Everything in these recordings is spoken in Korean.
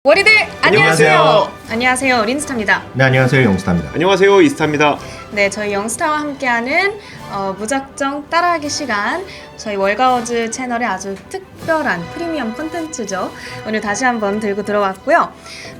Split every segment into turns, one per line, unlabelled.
머리들 안녕하세요.
안녕하세요.
안녕하세요. 린스타입니다.
네, 안녕하세요. 영스타입니다.
안녕하세요, 이스타입니다.
네, 저희 영스타와 함께하는 무작정 따라하기 시간, 저희 월가워즈 채널의 아주 특별한 프리미엄 콘텐츠죠. 오늘 다시 한번 들고 들어왔고요.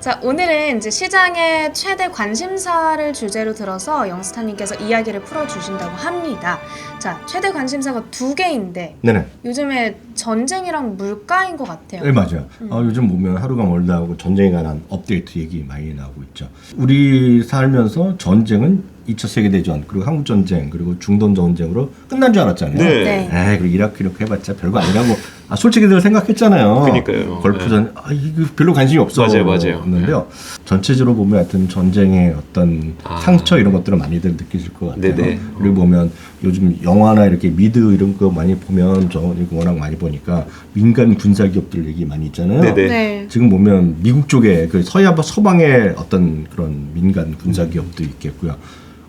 자, 오늘은 이제 시장의 최대 관심사를 주제로 들어서 영스타님께서 이야기를 풀어주신다고 합니다. 자, 최대 관심사가 두 개인데
네네.
요즘에 전쟁이랑 물가인 것 같아요.
네, 맞아요. 요즘 보면 하루가 멀다 하고 전쟁에 관한 업데이트 얘기 많이 나오고 있죠. 우리 살면서 전쟁은 2차 세계대전, 그리고 한국전쟁, 그리고 중동전쟁으로 끝난 줄 알았잖아요.
네.
에이, 그리고 이라크 해봤자 별거 아니라고 솔직히들 생각했잖아요.
그러니까요.
걸프전, 이거 별로 관심이 없어.
맞아요.
는데요. 전체적으로 보면 하여튼 전쟁의 어떤 상처 이런 것들을 많이들 느끼실 것 같아요.
네네.
그리고 보면 요즘 영화나 이렇게 미드 이런 거 많이 보면 저 이거 워낙 많이 보니까 민간 군사 기업들 얘기 많이 있잖아요.
네네.
네.
지금 보면 미국 쪽에 그 서방의 어떤 그런 민간 군사 기업도 있겠고요.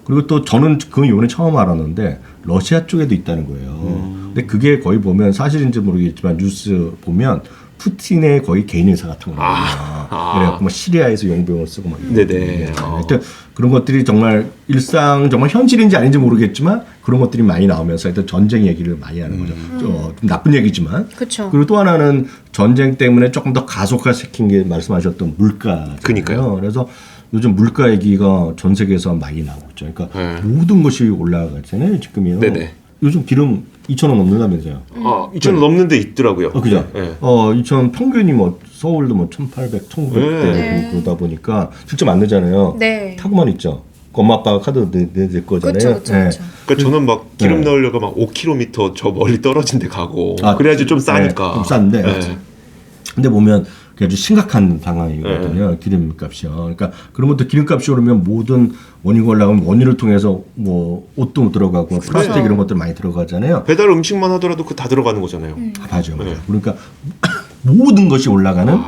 그리고 또 저는 그 이번에 처음 알았는데 러시아 쪽에도 있다는 거예요. 근데 그게 거의 보면 사실인지 모르겠지만 뉴스 보면 푸틴의 거의 개인 회사 같은 거거든요. 그래갖고 뭐 시리아에서 용병을 쓰고 막.
네네.
하여튼 그런 것들이 정말 일상 정말 현실인지 아닌지 모르겠지만 그런 것들이 많이 나오면서 하여튼 전쟁 얘기를 많이 하는 거죠. 좀 나쁜 얘기지만.
그쵸.
그리고 또 하나는 전쟁 때문에 조금 더 가속화시킨 게 말씀하셨던 물가잖아요.
그러니까요.
그래서 요즘 물가 얘기가 전 세계에서 많이 나오고 있죠. 그러니까 모든 것이 올라가잖아요. 지금이요.
네네.
요즘 기름 2,000원 넘는다면서요.
2,000원 넘는 데 있더라고요.
그죠?
네.
2,000 평균이 뭐 서울도 뭐 1,800, 1,900대
네.
그러다 보니까 실점 안 되잖아요.
네.
타고만 있죠. 엄마 아빠가 카드 낼 거잖아요.
그쵸.
그러니까 저는 막 기름
네.
넣으려고 막 5km 저 멀리 떨어진 데 가고
아,
그래야지 좀 싸니까.
네, 좀 싼데.
네.
근데 보면 그게 아주 심각한 상황이거든요. 기름값이요. 그러니까 그런 것도 기름값이 오르면 모든 원유가 올라가면 원유를 통해서 뭐 옷도 못 들어가고 플라스틱 이런 것들 많이 들어가잖아요.
배달 음식만 하더라도 그 다 들어가는 거잖아요.
맞아요.
네.
그러니까 모든 것이 올라가는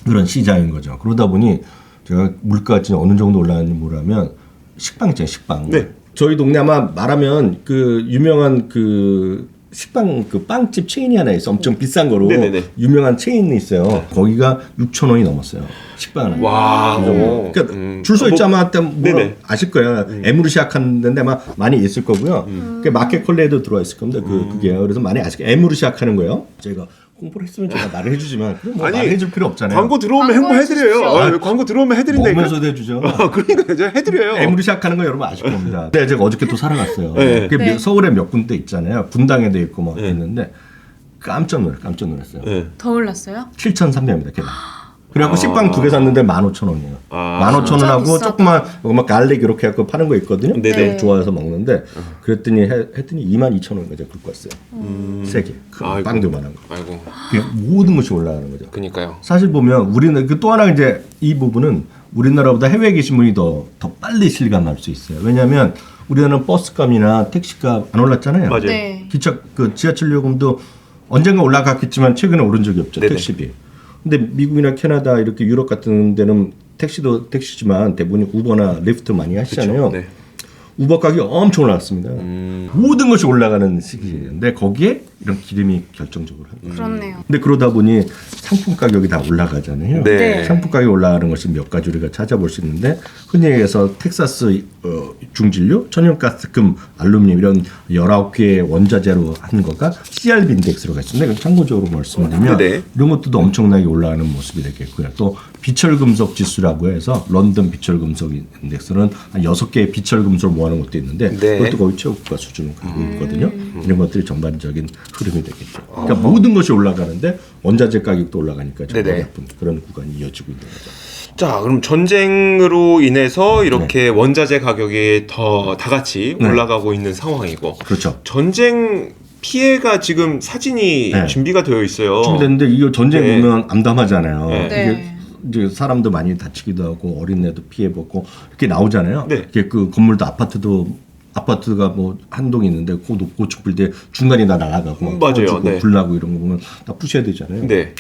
그런 시장인 거죠. 그러다 보니 제가 물가가 진짜 어느 정도 올라가는지 모르면 식빵 있잖아요. 식빵.
네.
저희 동네 아마 말하면 그 유명한 그 식빵 그 빵집 체인이 하나 있어. 엄청 비싼 거로
네네네.
유명한 체인이 있어요. 거기가 6,000원이 넘었어요. 식빵 하나.
와. 오.
그러니까 줄 서 있지 아마 뭐
네네.
아실 거예요. M으로 시작하는 데인데 아마 많이 있을 거고요. 그 마켓 컬레에도 들어와 있을 겁니다. 그게요. 그래서 많이 아실 거예요. M으로 시작하는 거예요. 저희가 홍보를 했으면 제가 말을 해주지만 그럼 뭐
아니,
말해줄 필요 없잖아요.
광고 들어오면
광고
홍보해드려요.
해주십시오.
광고 들어오면 해드린다니까.
먹으면서도 해주죠.
그러니까 제가 해드려요.
M으로 시작하는 거 여러분 아실 겁니다. 근데 제가 어저께 또 살아갔어요.
네.
그게
네.
서울에 몇 군데 있잖아요. 분당에도 있고 막 있는데 깜짝 놀랐어요.
네.
더 올랐어요?
7,300원입니다. 개당. 그래갖고 식빵 2개 샀는데 15,000원이에요. 15,000원하고
진짜 비싸다.
조그만 막 갈릭 이렇게 해갖고 파는 거 있거든요.
네네.
좋아해서 먹는데 그랬더니 했더니 22,000원 가지고 긁고 왔어요. 세 개. 큰
아이고.
빵들만한 거.
아이고.
그게 모든 것이 올라가는 거죠.
그니까요.
사실 보면 우리는 그 또 하나 이제 이 부분은 우리나라보다 해외에 계신 분이 더 빨리 실감할 수 있어요. 왜냐하면 우리나라는 버스값이나 택시값 안 올랐잖아요.
맞아요.
네.
기차 그 지하철 요금도 언젠가 올라갔겠지만 최근에 오른 적이 없죠.
네네.
택시비. 근데 미국이나 캐나다 이렇게 유럽 같은 데는 택시도 택시지만 대부분이 우버나 리프트 많이 하시잖아요.
네.
우버 가격이 엄청 올랐습니다. 모든 것이 올라가는 시기인데 거기에 이런 기름이 결정적으로 합니다.
그렇네요.
근데 그러다 보니 상품 가격이 다 올라가잖아요.
네.
상품 가격이 올라가는 것이 몇 가지 우리가 찾아볼 수 있는데 흔히 얘기해서 텍사스 중진료, 천연가스금, 알루미늄 이런 19개의 원자재로 한 거가 CRB 인덱스로가 있습니다. 참고적으로 말씀드리면
네.
이런 것도 엄청나게 올라가는 모습이 되겠고요. 또 비철금속 지수라고 해서 런던 비철금속 인덱스는 한 6개의 비철금속을 모아놓은 것도 있는데
네.
그것도 거의 최고가 수준을 가고 있거든요. 이런 것들이 전반적인 흐름이 되겠죠. 그러니까 모든 것이 올라가는데 원자재 가격도 올라가니까 정말
네네.
나쁜 그런 구간이 이어지고 있는 거죠.
자, 그럼 전쟁으로 인해서 이렇게 원자재 가격이 더 다 같이
네.
올라가고 있는 상황이고
그렇죠.
전쟁 피해가 지금 사진이
네.
준비가 되어 있어요.
준비됐는데 이거 전쟁
네.
보면 암담하잖아요.
네.
네.
이게 사람도 많이 다치기도 하고 어린애도 피해보고 이렇게 나오잖아요.
네.
이렇게 그 건물도 아파트가 뭐 한 동이 있는데 그 고축 빌대 중간이 다 나가고 막
맞아요.
떨어지고
네.
불 나고 이런 거 보면 다 부셔야 되잖아요.
네.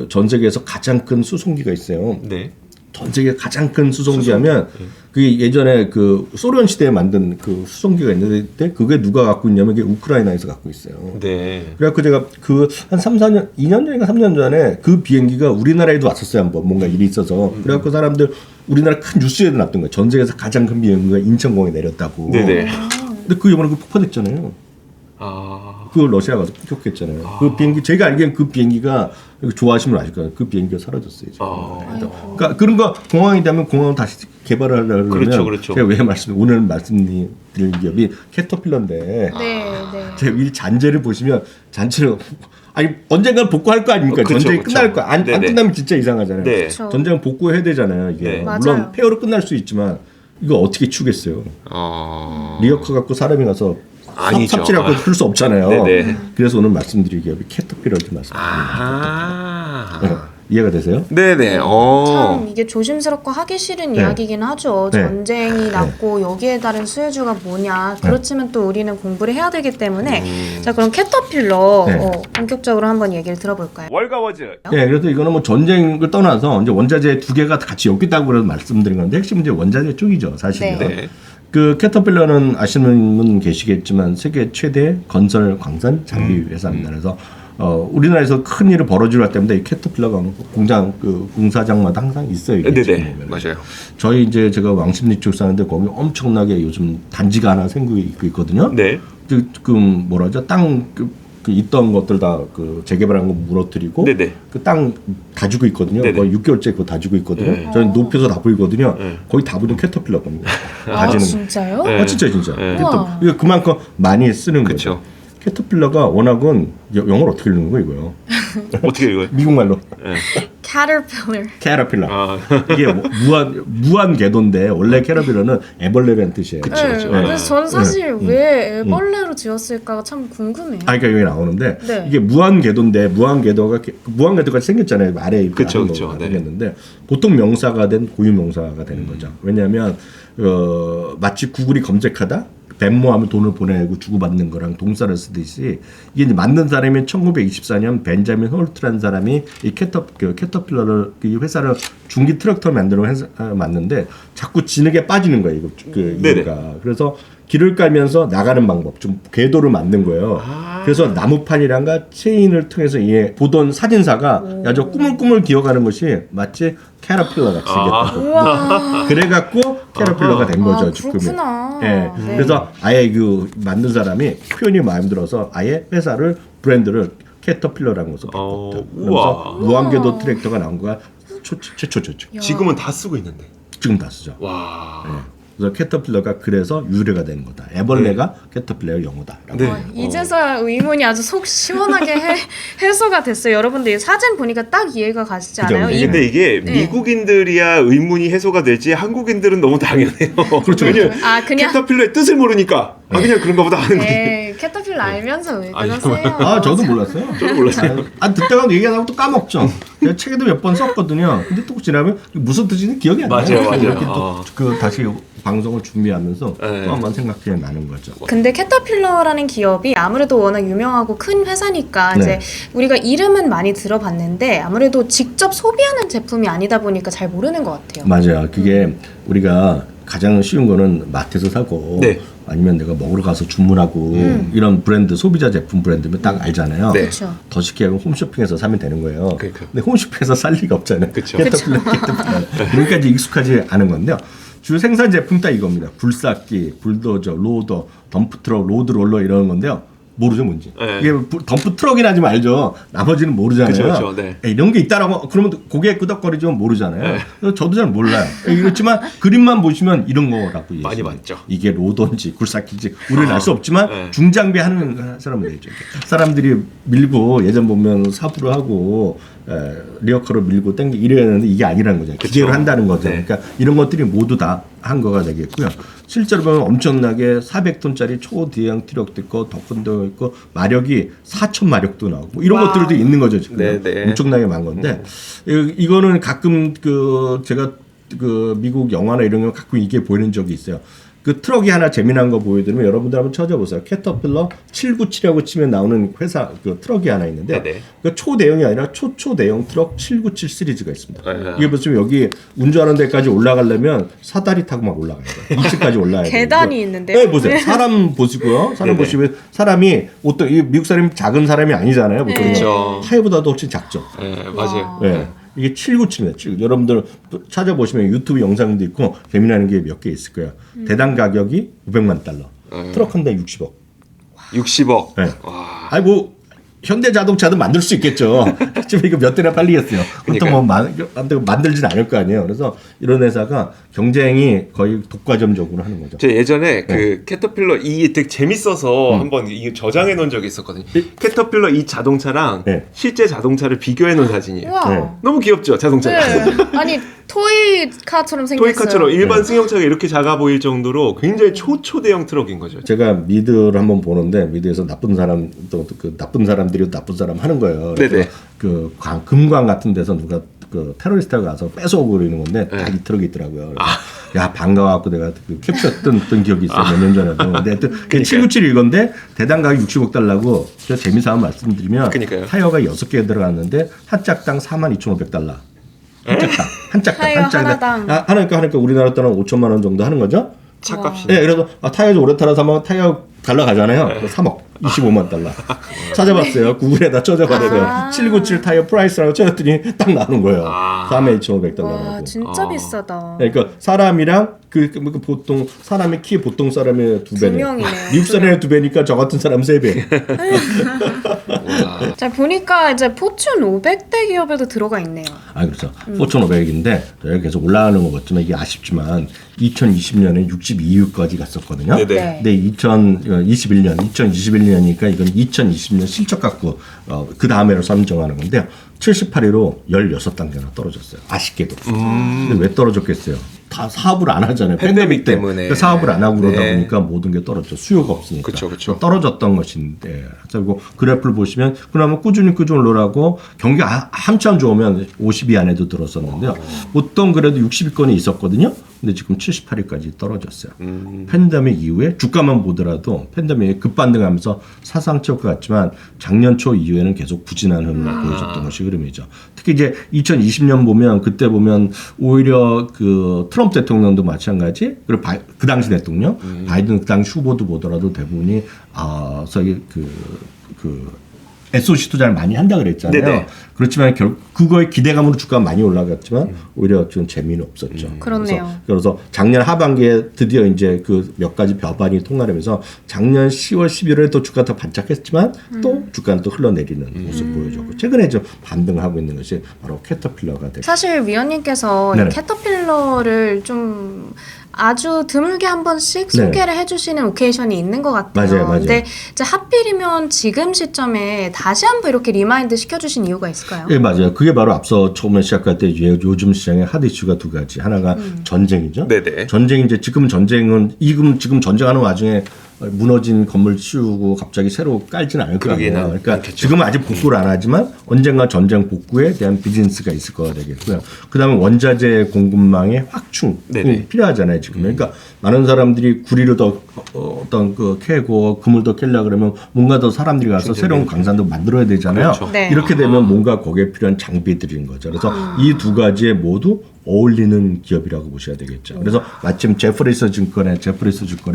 전 세계에서 가장 큰 수송기가 있어요.
네.
전 세계 가장 큰 수송기하면 그게 예전에 그 소련 시대에 만든 그 수송기가 있는데 그게 누가 갖고 있냐면 그게 우크라이나에서 갖고 있어요.
네.
그래갖고 제가 그 한 3, 4년, 2년 전인가 3년 전에 그 비행기가 우리나라에도 왔었어요. 한번 뭔가 일이 있어서. 그래갖고 사람들 우리나라 큰 뉴스에도 났던 거예요. 전 세계에서 가장 큰 비행기가 인천공에 내렸다고.
네네.
근데 그 이번에 그 폭파됐잖아요.
아.
그 러시아 가서 폭격했잖아요. 그 비행기 제가 알기엔 그 비행기가 좋아하시면 아실 거예요. 그 비행기가 사라졌어요. 지금. 그러니까 그런 거 공항이 되면 공항을 다시 개발하려고 그러면
그렇죠.
제가 왜 오늘 말씀드린 기업이 캐터필러인데
네.
제가 이 잔재를 보시면 잔재를 아니 언젠간 복구할 거 아닙니까?
그쵸,
전쟁이
그쵸.
끝날 거 안
네네.
끝나면 진짜 이상하잖아요.
네.
그쵸.
전쟁은 복구해야 되잖아요. 이게
네.
물론
맞아요.
폐허로 끝날 수 있지만 이거 어떻게 추겠어요? 리어커 갖고 사람이 가서
아니죠.
삽질하고 풀 수 없잖아요.
네네.
그래서 오늘 말씀드린 기업이 캐터필러를 말씀드립니다.
아.
이해가 되세요?
네네.
참 이게 조심스럽고 하기 싫은
네.
이야기긴 하죠.
네.
전쟁이 났고 여기에 따른 수혜주가 뭐냐. 그렇지만 또 우리는 공부를 해야 되기 때문에 자 그럼 캐터필러
네.
본격적으로 한번 얘기를 들어볼까요?
월가워즈.
네, 그래서 이거는 뭐 전쟁을 떠나서 이제 원자재 두 개가 같이 엮였다고 그래서 말씀드린 건데 핵심은 이제 원자재 쪽이죠, 사실은.
네.
그 캐터필러는 아시는 분 계시겠지만 세계 최대 건설 광산 장비 회사입니다. 그래서 우리나라에서 큰 일을 벌어지려 때문에 이 캐터필러가 공장 그 공사장마다 항상 있어요. 이게
네네.
지금 보면은.
맞아요.
저희 이제 제가 왕십리 쪽 사는데 거기 엄청나게 요즘 단지가 하나 생기고 있거든요.
네.
지금 뭐라죠? 땅 그 있던 것들 다 그 재개발한 거 무너뜨리고
네네.
그 땅 다 주고 있거든요.
네네.
거의 6개월째 그거 다 주고 있거든요.
네.
저는 높여서 다 보이거든요.
네.
거의 다 보이는 캐터필러 겁니다.
아
가지는.
진짜요?
네.
진짜.
네.
이거 그만큼 많이 쓰는
그쵸.
거죠. 캐터필러가 워낙은 영어로 어떻게 읽는 거예요, 이거요?
어떻게 이거?
미국 말로
네.
Caterpillar.
캐터필러.
아.
이게 뭐 무한 궤도인데 원래 캐터필러는 애벌레라는 뜻이에요.
그쵸,
네,
그쵸.
그래서 저는 사실 왜 애벌레로 지었을까가 참 궁금해요.
아, 그러니까 여기 나오는데
네.
이게 무한 궤도인데 무한 궤도가 생겼잖아요. 아래 이렇게
그쵸,
하는
그쵸.
거가
네.
생겼는데 보통 명사가 된 고유 명사가 되는 거죠. 왜냐하면 마치 구글이 검색하다 벤모하면 돈을 보내고 주고받는 거랑 동사를 쓰듯이 이게 이제 만든 사람이 1924년 벤자민 홀트라는 사람이 이 캐터필러를 이 회사를 중기 트럭터를 만드는 회사 맞는데 자꾸 진흙에 빠지는 거예요. 이거 그
네네.
이유가. 그래서 길을 깔면서 나가는 방법, 좀 궤도를 만든 거예요. 그래서 나무판이란가 체인을 통해서 보던 사진사가 야 저 꾸물꾸물 기어가는 것이 마치 캐터필러 같이 생겼다고.
우와.
그래갖고 캐터필러가 된 거죠.
아,
지금은.
그렇구나.
예.
네.
그래서 아예 그 만든 사람이 표현이 마음에 들어서 아예 회사를 브랜드를 캐터필러라는 것으로 바꿨다. 그러면서
우와.
무한궤도 트랙터가 나온 거가 최초죠.
지금은 다 쓰고 있는데.
지금 다 쓰죠.
와.
예. 그래서 캐터필러가 그래서 유래가 되는 거다. 애벌레가 캐터필러의 영어다.
네.
이제서야 의문이 아주 속 시원하게 해소가 됐어요. 여러분들 이 사진 보니까 딱 이해가 가시지
그죠,
않아요?
그죠.
이
근데 이게
네.
미국인들이야 의문이 해소가 되지 한국인들은 너무 당연해요.
그렇죠.
왜냐면
아, 그냥-
캐터필러의 뜻을 모르니까 그냥 그런가 보다 하는 거지.
네, 캐터필러 알면서 왜 그러세요?
아 저도 몰랐어요.
저도 몰랐어요.
듣다가 얘기 안 하고 또 까먹죠. 제가 책에도 몇 번 썼거든요. 근데 또 지나면 무슨 뜻인지 기억이 안 나요.
맞아요.
이렇게
아.
또 그 다시 방송을 준비하면서
네.
또 한번 생각해 나는 거죠.
근데 캐터필러라는 기업이 아무래도 워낙 유명하고 큰 회사니까
네.
이제 우리가 이름은 많이 들어봤는데 아무래도 직접 소비하는 제품이 아니다 보니까 잘 모르는 것 같아요.
맞아요. 그게 우리가 가장 쉬운 거는 마트에서 사고
네.
아니면 내가 먹으러 가서 주문하고 이런 브랜드 소비자 제품 브랜드면 딱 알잖아요.
네.
그렇죠.
더 쉽게 하면 홈쇼핑에서 사면 되는 거예요.
그러니까.
근데 홈쇼핑에서 살 리가 없잖아요.
그쵸.
캐터필러. 그러니까 이제 익숙하지 않은 건데요. 주 생산 제품 딱 이겁니다. 굴삭기, 불도저, 로더, 덤프트럭, 로드롤러 이런 건데요. 모르죠 뭔지.
네.
이게 덤프트럭이나 하지만 알죠. 나머지는 모르잖아요.
그쵸, 네.
이런 게 있다라고 그러면 고개 끄덕거리지만 모르잖아요.
네.
그래서 저도 잘 몰라요. 그렇지만 그림만 보시면 이런 거라고
많이
얘기해요.
봤죠.
이게 로더인지 굴삭기인지 우리는 알 수 없지만
네.
중장비 하는 사람은 되죠. 사람들이 밀고 예전 보면 사부를 하고 리어커로 밀고 땡기 이래야 되는데 이게 아니라는 거죠. 기계로
그쵸.
한다는 거죠.
네.
그러니까 이런 것들이 모두 다 한 거가 되겠고요. 실제로 보면 엄청나게 400ton짜리 초대형 트럭도 있고 더 큰 도 있고 마력이 4,000마력도 나오고 뭐 이런
와우.
것들도 있는 거죠. 지금
네, 네.
엄청나게 많은 건데 이거는 가끔 그 제가 그 미국 영화나 이런 거 가끔 이게 보이는 적이 있어요. 그 트럭이 하나 재미난 거 보여드리면 여러분들 한번 찾아보세요. 캐터필러 797이라고 치면 나오는 회사 그 트럭이 하나 있는데
네네.
그 초대형이 아니라 초대형 트럭 797 시리즈가 있습니다.
네.
이게 보시면 여기 운전하는 데까지 올라가려면 사다리 타고 막 올라가야 돼요. 2층까지 올라가야 돼요.
계단이 있는데요?
네, 보세요. 사람 보시고요. 사람
네네.
보시면 사람이 어떤 이 미국 사람이 작은 사람이 아니잖아요. 보통
그렇죠.
타이어보다도 훨씬 작죠.
네, 맞아요.
네. 이게 797입니다. 여러분들 찾아보시면 유튜브 영상도 있고 재미나는 게 몇 개 있을 거예요. 대당 가격이 500만 달러. 트럭 한 대 60억.
60억.
네.
와.
아이 뭐 현대 자동차도 만들 수 있겠죠. 하지만 이거 몇 대나 팔리겠어요. 보통 뭐 만들진 않을 거 아니에요. 그래서 이런 회사가 경쟁이 거의 독과점적으로 하는 거죠.
저 예전에 그 캐터필러 이 되게 재밌어서 한번 이거 저장해 놓은 적이 있었거든요. 캐터필러 이 자동차랑
네.
실제 자동차를 비교해 놓은 사진이에요.
우와.
네.
너무 귀엽죠, 자동차가.
네. 아니 토이카처럼 생겼어요.
토이카처럼
네.
일반 승용차가 이렇게 작아 보일 정도로 굉장히 초대형 트럭인 거죠.
제가 미드를 한번 보는데 미드에서 나쁜 사람 또 그 나쁜 사람들이 나쁜 사람 하는 거예요. 그래서
네네.
그 금광 같은 데서 누가 그 테러리스트가 가서 뺏어오고 그러는 건데 다
네.
이 트럭이 있더라고요. 그래서 야 반가워갖고 내가 그 캡처했던 기억이 있어요. 몇 년 전에도. 근데 하여튼 797 이건데 대당 가격 60억 달러고 저 재미삼아 말씀드리면
그러니까요.
타이어가 6개 들어갔는데 한 짝당 42,500달러. 한 짝당.
타이어 하나당.
하니까 우리나라 돈은 5천만 원 정도 하는 거죠.
차값이.
네, 그래서 타이어 좀 오래 타서 하면 타이어 달러 가잖아요. 3억, 25만 달러. 찾아봤어요. 구글에다 쳐져봤어요. 797 타이어 프라이스라고 쳐졌더니 딱 나오는 거예요. 32,500달러라고.
와 진짜 비싸다.
그러니까 사람이랑 그 보통 사람의 키 보통 사람의 두 배네.
명이네요.
미국 사람의 두 배니까 저 같은 사람 세 배.
자 보니까 이제 포춘 500대 기업에도 들어가 있네요.
아 그렇죠. 4,500인데 저희가 계속 올라가는 거 같지만 이게 아쉽지만 2020년에 62위까지 갔었거든요.
네네.
네.
근데 2021년이니까 이건 2020년 실적 갖고 그 다음에로 선정하는 건데요. 78위로 16단계나 떨어졌어요. 아쉽게도. 근데 왜 떨어졌겠어요? 다 사업을 안 하잖아요.
팬데믹
때.
때문에.
그러니까 사업을 안 하고 그러다
네.
보니까 모든 게 떨어져. 수요가 없으니까.
그쵸.
떨어졌던 것인데. 그리고 그래프를 보시면 그러면 꾸준히 올라가고 경기가 한참 좋으면 50위 안에도 들었었는데요. 보통 그래도 60위권이 있었거든요. 근데 지금 78위까지 떨어졌어요. 팬데믹 이후에 주가만 보더라도 팬데믹이 급반등하면서 사상 최고가 같지만 작년 초 이후에는 계속 부진한 흐름을 보여줬던 것이 흐름이죠. 특히 이제 2020년 보면 그때 보면 오히려 그 트럼프 대통령도 마찬가지 그리고 그 당시 대통령 바이든 그 당시 후보도 보더라도 대부분이 저기 그 SOC 투자를 많이 한다 그랬잖아요.
네네.
그렇지만 그거에 기대감으로 주가가 많이 올라갔지만 오히려 좀 재미는 없었죠.
그렇네요.
그래서 작년 하반기에 드디어 이제 그 몇 가지 법안이 통과되면서 작년 10월, 11월에 또 주가 더 반짝했지만 또 주가는 또 흘러내리는 모습 보여줬고 최근에 좀 반등하고 있는 것이 바로 캐터필러가 되고.
사실 위원님께서 이
네네.
캐터필러를 좀 아주 드물게 한 번씩
네.
소개를 해주시는 오케이션이 있는 것 같아요.
맞아요.
근데 이제 하필이면 지금 시점에 다시 한번 이렇게 리마인드 시켜주신 이유가 있을까요?
예, 맞아요. 그게 바로 앞서 처음에 시작할 때 요즘 시장의 핫 이슈가 두 가지. 하나가 전쟁이죠.
네네.
전쟁이 이제 지금 전쟁은 지금 전쟁하는 와중에 무너진 건물 치우고 갑자기 새로 깔지는 않을 거 아니에요.
그러기는
그러니까
않겠죠.
지금은 아직 복구를 안 하지만 언젠가 전쟁 복구에 대한 비즈니스가 있을 거가 되겠고요. 그다음에 원자재 공급망의 확충이
네네.
필요하잖아요. 지금 그러니까 많은 사람들이 구리를 더 어떤 그 캐고 금을 더 캐려 그러면 뭔가 더 사람들이 가서 새로운 강산도 만들어야 되잖아요.
그렇죠.
네.
이렇게 되면 뭔가 거기에 필요한 장비들인 거죠. 그래서 이 두 가지에 모두 어울리는 기업이라고 보셔야 되겠죠. 그래서 마침 제프리스 증권의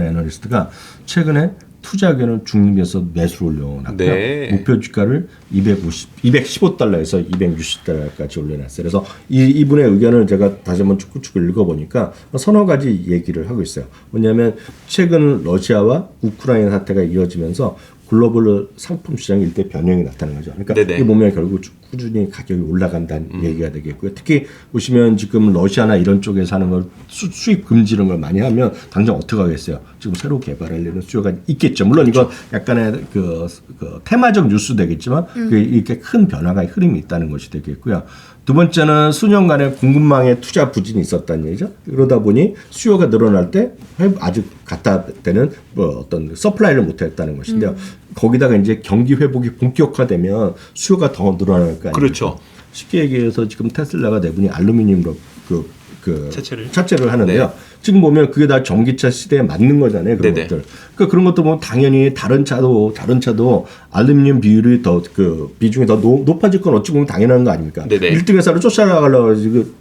애널리스트가 최근에 투자 의견을 중립에서 매수를 올려놨고요.
네.
목표 주가를 215달러에서 260달러까지 올려놨어요. 그래서 이분의 의견을 제가 다시 한번 축구축을 읽어보니까 서너 가지 얘기를 하고 있어요. 뭐냐면 최근 러시아와 우크라이나 사태가 이어지면서 글로벌 상품 시장 일대 변형이 나타나는 거죠. 그러니까
네네.
이게 보면 결국 꾸준히 가격이 올라간다는 얘기가 되겠고요. 특히 보시면 지금 러시아나 이런 쪽에 사는 걸 수입 금지 이런 걸 많이 하면 당장 어떻게 하겠어요? 지금 새로 개발하려는 수요가 있겠죠. 물론 이건 약간의 그 테마적 뉴스 되겠지만 이렇게 큰 변화가 흐름이 있다는 것이 되겠고요. 두 번째는 수년간의 공급망에 투자 부진이 있었다는 얘기죠. 그러다 보니 수요가 늘어날 때 아직 갖다 대는 어떤 서플라이를 못했다는 것인데요. 거기다가 이제 경기 회복이 본격화되면 수요가 더 늘어날 거 아니에요.
그렇죠.
쉽게 얘기해서 지금 테슬라가 내분이 알루미늄으로 그
차체를?
차체를 하는데요.
네.
지금 보면 그게 다 전기차 시대에 맞는 거잖아요. 그런
네네.
것들. 그러니까 그런 것도 보면 당연히 다른 차도 알루미늄 비율이 더 그 비중이 더 높아질 건 어찌 보면 당연한 거 아닙니까?
네네.
1등 회사를 쫓아나가려고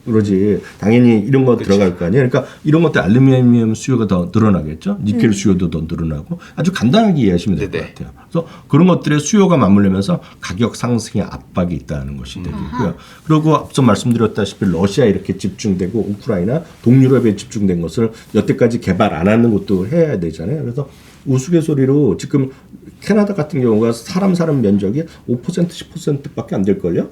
그러지. 당연히 이런 거 들어갈 거 아니에요. 그러니까 이런 것들 알루미늄 수요가 더 늘어나겠죠. 니켈 수요도 더 늘어나고 아주 간단하게 이해하시면 될 것
네네.
같아요. 그래서 그런 것들의 수요가 맞물리면서 가격 상승의 압박이 있다는 것이 되고요. 그리고 앞서 말씀드렸다시피 러시아 이렇게 집중되고 우크라이나, 동유럽에 집중된 것을 여태까지 개발 안 하는 것도 해야 되잖아요. 그래서 우스갯소리로 지금 캐나다 같은 경우가 사람 사는 면적이 5% 10%밖에 안 될걸요?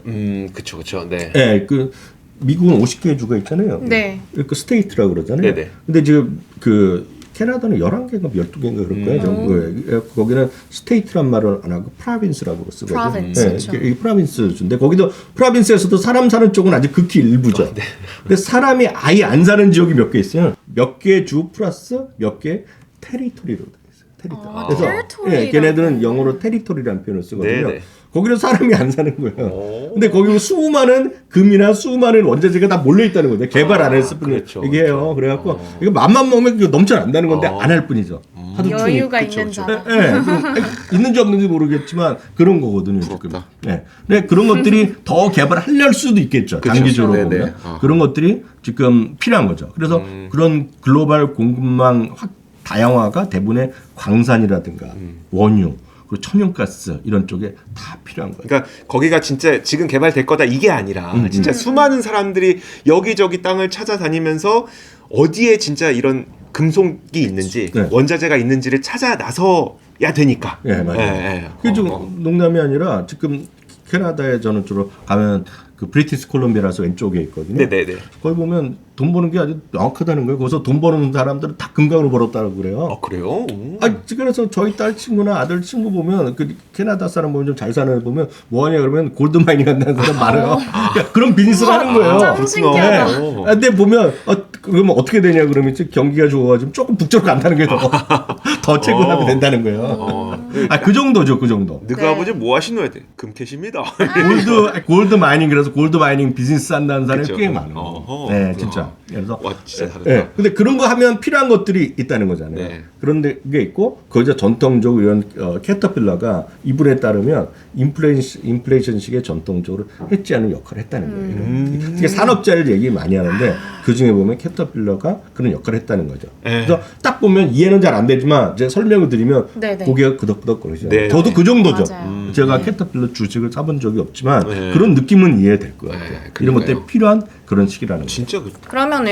그쵸. 네.
네, 그 미국은 50개 주가 있잖아요.
네.
그 스테이트라고 그러잖아요.
네네.
근데 지금 그 캐나다는 11개인가 12개인가 그럴 거예요. 전국에. 거기는 스테이트란 말을 안 하고 프라빈스라고 쓰거든요.
프라빈스, 그렇죠.
이 프라빈스 주인데 거기도 프라빈스에서도 사람 사는 쪽은 아직 극히 일부죠. 근데 사람이 아예 안 사는 지역이 몇 개 있어요. 몇 개 주 플러스 몇 개 테리토리로 돼 있어요. 테리토리. 그래서
테리토리라고.
걔네들은 영어로 테리토리라는 표현을 쓰거든요.
네네.
거기는 사람이 안 사는 거예요. 근데 거기 수많은 금이나 수많은 원자재가 다 몰려 있다는 거죠. 개발 안 했을 뿐이에요.
그렇죠,
얘기해요. 그래갖고 이거 맘만 먹으면 이거 넘쳐난다는 건데 안 할 뿐이죠. 하도
여유가
추우니까.
있는 사람.
있는지 없는지 모르겠지만 그런 거거든요. 지금.
부럽다.
네. 근데 그런 것들이 더 개발하려는 수도 있겠죠.
그쵸.
단기적으로
네네.
보면 그런 것들이 지금 필요한 거죠. 그래서 그런 글로벌 공급망 다양화가 대부분의 광산이라든가 원유 그리고 천연가스 이런 쪽에 다 필요한 거예요.
그러니까 거기가 진짜 지금 개발될 거다 이게 아니라 진짜 수많은 사람들이 여기저기 땅을 찾아다니면서 어디에 진짜 이런 금속이 있는지
네.
원자재가 있는지를 찾아 나서야 되니까.
예, 맞아요.
예.
그게 좀 농담이 아니라 지금 캐나다에 저는 주로 가면 그 브리티스 콜롬비아라서 왼쪽에 있거든요.
네네네.
거기 보면 돈 버는 게 아주 명확하다는 거예요. 거기서 돈 버는 사람들은 다 금강으로 벌었다고 그래요.
그래요?
그래서 저희 딸 친구나 아들 친구 보면 그 캐나다 사람 보면 좀 잘 사는 애 보면 뭐하냐 그러면 골드 마이닝 한다는 사람 많아요. 그러니까 그런 비즈니스를 하는 거예요.
참 신기하다.
네. 근데 보면 그러면 어떻게 되냐 그러면 경기가 좋아가지고 조금 북쪽으로 간다는 게 더 채굴하면 된다는 거예요. 그 정도죠, 그 정도.
너그
네.
아버지 뭐 하시노? 금캐십니다.
골드 마이닝 그래서 골드 마이닝 비즈니스 한다는 사람이
그쵸.
꽤 많아요.
어허.
네, 진짜. 그래서
와 진짜 다르다.
네, 근데 그런 거 하면 필요한 것들이 있다는 거잖아요.
네.
그런데 게 있고 거기서 전통적으로 이런 캐터필러가 이분에 따르면 인플레이션식의 전통적으로 해지하는 역할을 했다는 거예요. 특히 산업자를 얘기 많이 하는데 그 중에 보면 캐터필러가 그런 역할을 했다는 거죠.
네.
그래서 딱 보면 이해는 잘 안 되지만 이제 설명을 드리면
네네.
고개가 끄덕끄덕 거리죠.
네.
저도 그 정도죠.
맞아요.
제가 캐터필러 주식을 사본 적이 없지만
네.
그런 느낌은 이해될 것 같아요.
네,
이런 것들이
그러니까요.
필요한 그런 시기라는 거죠.
진짜
그러면은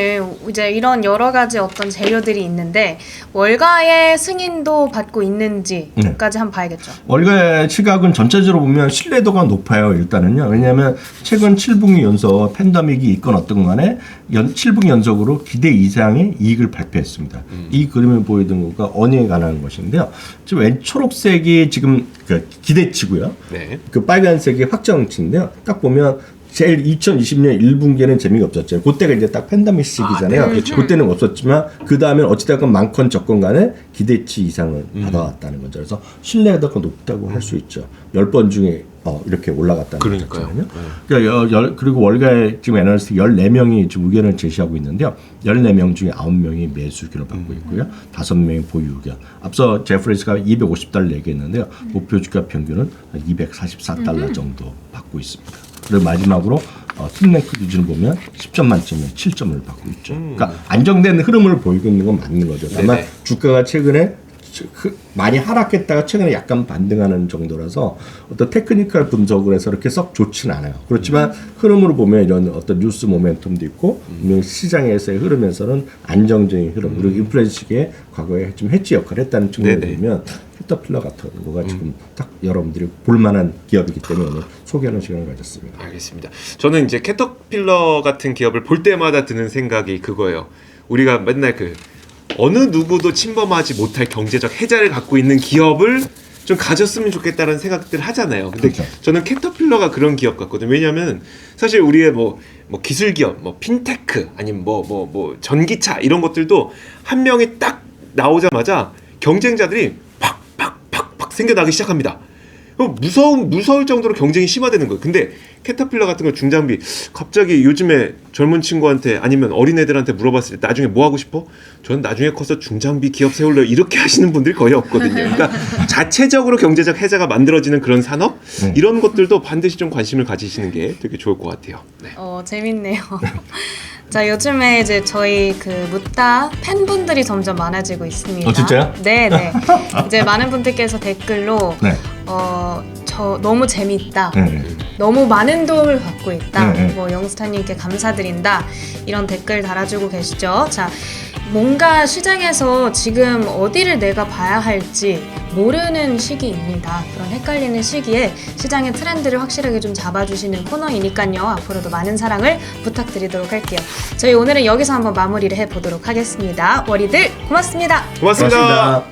이제 이런 여러 가지 어떤 재료들이 있는데 월가의 승인도 받고 있는지까지 한번 봐야겠죠.
월가의 시각은 전체적으로 보면 신뢰도가 높아요. 일단은요. 왜냐하면 최근 7분기 연속 팬데믹이 있건 어떤 간에 7분기 연속으로 기대 이상의 이익을 발표했습니다. 이 그림을 보여드린 거가 언어에 관한 것인데요. 지금 왼 초록색이 지금 그 기대치고요.
네.
그 빨간색이 확정치인데요. 딱 보면 제일 2020년 1분기에는 재미가 없었죠. 그때가 이제 딱 팬데믹 시기잖아요.
그렇죠.
그때는 없었지만 그 다음에 어찌됐건 많건 적건 간에 기대치 이상을 받아왔다는 거죠. 그래서 신뢰도가 높다고 할 수 있죠. 10번 중에 이렇게 올라갔다는
그러니까요.
거잖아요. 그러니까 그리고 월가의 지금 애널리스트 14명이 지금 의견을 제시하고 있는데요. 14명 중에 9명이 매수 의견을 받고 있고요. 5명이 보유 의견. 앞서 제프리스가 250달러 얘기했는데요. 목표 주가 평균은 244달러 정도 받고 있습니다. 그리고 마지막으로 팀랭크 기준을 보면 10점 만점에 7점을 받고 있죠. 그러니까 안정된 흐름을 보이고 있는 건 맞는 거죠. 다만
네네.
주가가 최근에 많이 하락했다가 최근에 약간 반등하는 정도라서 어떤 테크니컬 분석을 해서 이렇게 썩 좋지는 않아요. 그렇지만 흐름으로 보면 이런 어떤 뉴스 모멘텀도 있고 분명히 시장에서의 흐름에서는 안정적인 흐름 그리고 인플레이션 시기에 과거에 좀 해지 역할을 했다는 측면을
네네.
보면 캐터필러 같은 거가 지금 딱 여러분들이 볼만한 기업이기 때문에 오늘 소개하는 시간을 가졌습니다.
알겠습니다. 저는 이제 캐터필러 같은 기업을 볼 때마다 드는 생각이 그거예요. 우리가 맨날 어느 누구도 침범하지 못할 경제적 해자를 갖고 있는 기업을 좀 가졌으면 좋겠다는 생각들 하잖아요. 근데
그렇죠.
저는 캐터필러가 그런 기업 같거든요. 왜냐하면 사실 우리의 뭐 기술 기업, 핀테크 아니면 뭐 전기차 이런 것들도 한 명이 딱 나오자마자 경쟁자들이 팍팍팍팍 생겨나기 시작합니다. 무서울 정도로 경쟁이 심화되는 거예요. 근데 캐터필러 같은 거 중장비 갑자기 요즘에 젊은 친구한테 아니면 어린애들한테 물어봤을 때 나중에 뭐 하고 싶어? 저는 나중에 커서 중장비 기업 세울래요. 이렇게 하시는 분들이 거의 없거든요. 그러니까 자체적으로 경제적 해자가 만들어지는 그런 산업 이런 것들도 반드시 좀 관심을 가지시는 게 되게 좋을 것 같아요. 네.
재밌네요. 자, 요즘에 이제 저희 그 묻다 팬분들이 점점 많아지고 있습니다.
진짜요?
네. 이제 많은 분들께서 댓글로
네.
저 너무 재밌다.
네.
너무 많은 도움을 받고 있다.
네.
뭐 영스타님께 감사드린다. 이런 댓글 달아주고 계시죠. 자, 뭔가 시장에서 지금 어디를 내가 봐야 할지 모르는 시기입니다. 그런 헷갈리는 시기에 시장의 트렌드를 확실하게 좀 잡아주시는 코너이니까요. 앞으로도 많은 사랑을 부탁드리도록 할게요. 저희 오늘은 여기서 한번 마무리를 해보도록 하겠습니다. 월이들 고맙습니다.
고맙습니다.
고맙습니다.